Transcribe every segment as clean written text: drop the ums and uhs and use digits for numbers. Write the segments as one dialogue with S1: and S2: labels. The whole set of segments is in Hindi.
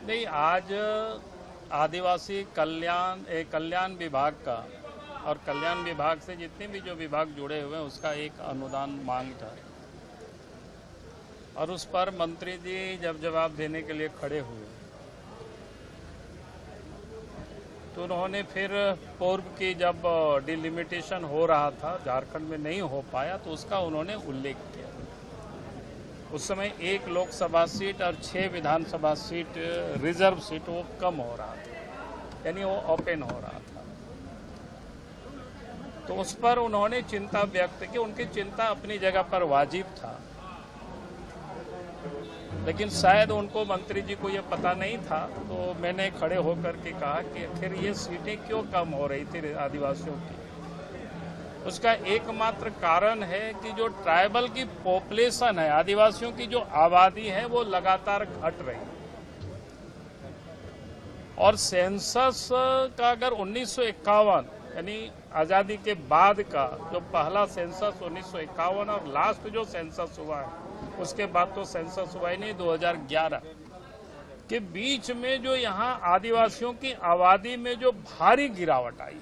S1: नहीं, आज आदिवासी कल्याण विभाग का और कल्याण विभाग से जितने भी जो विभाग जुड़े हुए हैं उसका एक अनुदान मांग था और उस पर मंत्री जी जब जवाब देने के लिए खड़े हुए तो उन्होंने फिर पूर्व की जब डिलिमिटेशन हो रहा था झारखंड में नहीं हो पाया तो उसका उन्होंने उल्लेख किया। उस समय 1 लोकसभा सीट और 6 विधानसभा सीट रिजर्व सीट वो कम हो रहा था, यानी वो ओपन हो रहा था। तो उस पर उन्होंने चिंता व्यक्त की। उनकी चिंता अपनी जगह पर वाजिब था, लेकिन शायद उनको मंत्री जी को ये पता नहीं था। तो मैंने खड़े होकर के कहा कि आखिर ये सीटें क्यों कम हो रही थी आदिवासियों की। उसका एकमात्र कारण है कि जो ट्राइबल की पॉपुलेशन है, आदिवासियों की जो आबादी है वो लगातार घट रही है। और सेंसस का अगर 1951 यानी आज़ादी के बाद का जो पहला सेंसस 1951 और लास्ट जो सेंसस हुआ है उसके बाद तो सेंसस हुआ ही नहीं, 2011 के बीच में जो यहाँ आदिवासियों की आबादी में जो भारी गिरावट आई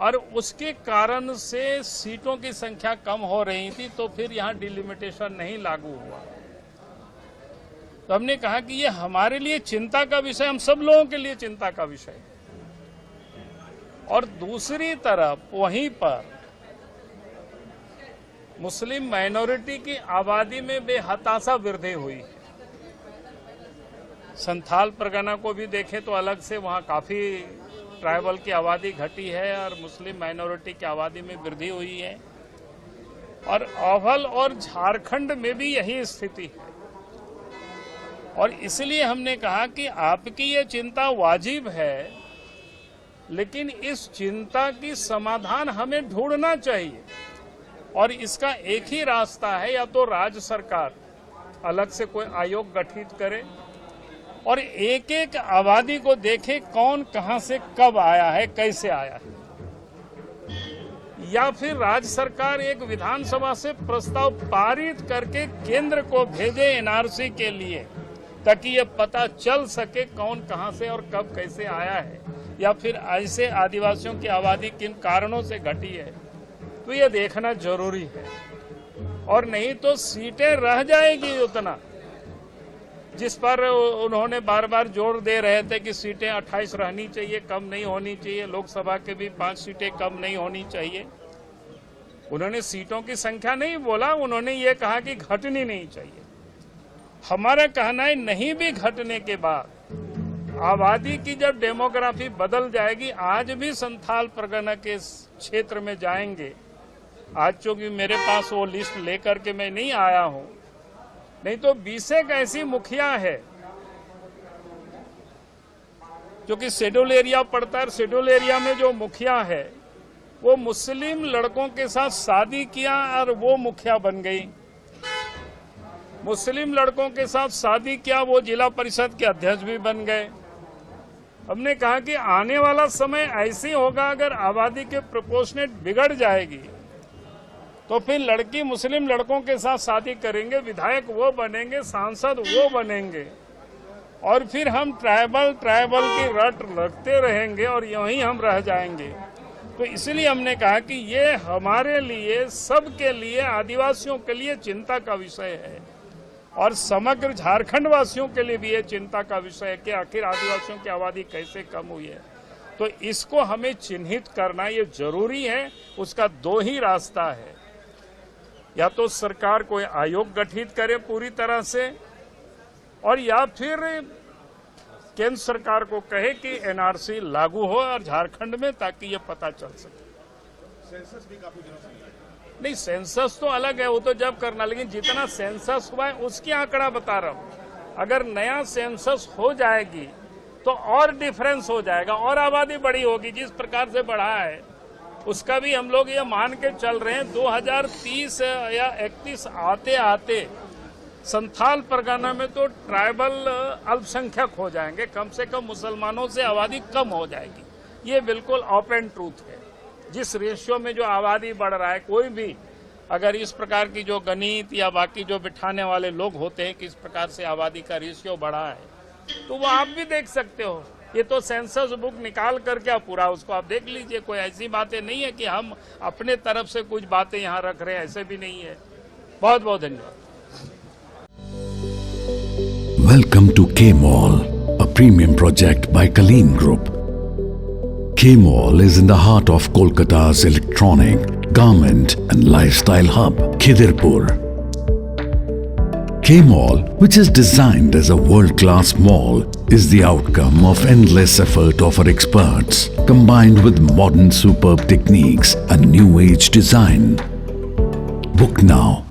S1: और उसके कारण से सीटों की संख्या कम हो रही थी, तो फिर यहाँ डिलिमिटेशन नहीं लागू हुआ। तो हमने कहा कि ये हमारे लिए चिंता का विषय, हम सब लोगों के लिए चिंता का विषय है। और दूसरी तरफ वहीं पर मुस्लिम माइनॉरिटी की आबादी में बेहताशा वृद्धि हुई। संथाल परगना को भी देखें तो अलग से वहाँ काफी ट्राइबल की आबादी घटी है और मुस्लिम माइनॉरिटी की आबादी में वृद्धि हुई है। और अवल और झारखंड में भी यही स्थिति है। और इसलिए हमने कहा कि आपकी ये चिंता वाजिब है, लेकिन इस चिंता की समाधान हमें ढूंढना चाहिए। और इसका एक ही रास्ता है, या तो राज्य सरकार अलग से कोई आयोग गठित करे और एक एक आबादी को देखे कौन कहां से कब आया है, कैसे आया है, या फिर राज्य सरकार एक विधानसभा से प्रस्ताव पारित करके केंद्र को भेजे एनआरसी के लिए, ताकि ये पता चल सके कौन कहां से और कब कैसे आया है, या फिर ऐसे आदिवासियों की आबादी किन कारणों से घटी है। तो ये देखना जरूरी है। और नहीं तो सीटें रह जाएगी उतना, जिस पर उन्होंने बार बार जोर दे रहे थे कि सीटें 28 रहनी चाहिए, कम नहीं होनी चाहिए। लोकसभा के भी 5 सीटें कम नहीं होनी चाहिए। उन्होंने सीटों की संख्या नहीं बोला, उन्होंने ये कहा कि घटनी नहीं चाहिए। हमारा कहना है नहीं भी घटने के बाद आबादी की जब डेमोग्राफी बदल जाएगी, आज भी संथाल परगना के क्षेत्र में जाएंगे। आज चूंकि मेरे पास वो लिस्ट लेकर के मैं नहीं आया हूं, नहीं तो 20 एक ऐसी मुखिया है जो कि शेड्यूल एरिया पड़ता है। शेड्यूल एरिया में जो मुखिया है वो मुस्लिम लड़कों के साथ शादी किया और वो मुखिया बन गई। मुस्लिम लड़कों के साथ शादी किया, वो जिला परिषद के अध्यक्ष भी बन गए। हमने कहा कि आने वाला समय ऐसे होगा, अगर आबादी के प्रोपोर्शनेट बिगड़ जाएगी तो फिर लड़की मुस्लिम लड़कों के साथ शादी करेंगे, विधायक वो बनेंगे, सांसद वो बनेंगे, और फिर हम ट्राइबल की रट लगते रहेंगे और यहीं हम रह जाएंगे। तो इसलिए हमने कहा कि ये हमारे लिए, सबके लिए, आदिवासियों के लिए चिंता का विषय है और समग्र झारखंड वासियों के लिए भी ये चिंता का विषय है कि आखिर आदिवासियों की आबादी कैसे कम हुई है। तो इसको हमें चिन्हित करना ये जरूरी है। उसका 2 ही रास्ता है, या तो सरकार कोई आयोग गठित करे पूरी तरह से, और या फिर केंद्र सरकार को कहे कि एनआरसी लागू हो और झारखंड में, ताकि ये पता चल सके।
S2: सेंसस भी काफी दिनों से
S1: नहीं, सेंसस तो अलग है, वो तो जब करना, लेकिन जितना सेंसस हुआ है उसकी आंकड़ा बता रहा हूं। अगर नया सेंसस हो जाएगी तो और डिफरेंस हो जाएगा और आबादी बड़ी होगी। जिस प्रकार से बढ़ा है उसका भी हम लोग ये मान के चल रहे हैं 2030 या 31 आते आते संथाल परगना में तो ट्राइबल अल्पसंख्यक हो जाएंगे, कम से कम मुसलमानों से आबादी कम हो जाएगी। ये बिल्कुल ओपन ट्रूथ है। जिस रेशियो में जो आबादी बढ़ रहा है, कोई भी अगर इस प्रकार की जो गणित या बाकी जो बिठाने वाले लोग होते हैं किस प्रकार से आबादी का रेशियो बढ़ा है, तो वो आप भी देख सकते हो। ये तो सेंसस बुक निकाल करके आप पूरा उसको आप देख लीजिए। कोई ऐसी बातें नहीं है कि हम अपने तरफ से कुछ बातें यहाँ रख रहे हैं, ऐसे भी नहीं है। बहुत बहुत धन्यवाद।
S2: Welcome to K-Mall, a premium project by Kaleen Group. K-Mall is in the heart of Kolkata's electronic, garment and lifestyle hub, Khidirpur. K-Mall, which is designed as a world-class mall, is the outcome of endless effort of our experts, combined with modern superb techniques and new age design. Book now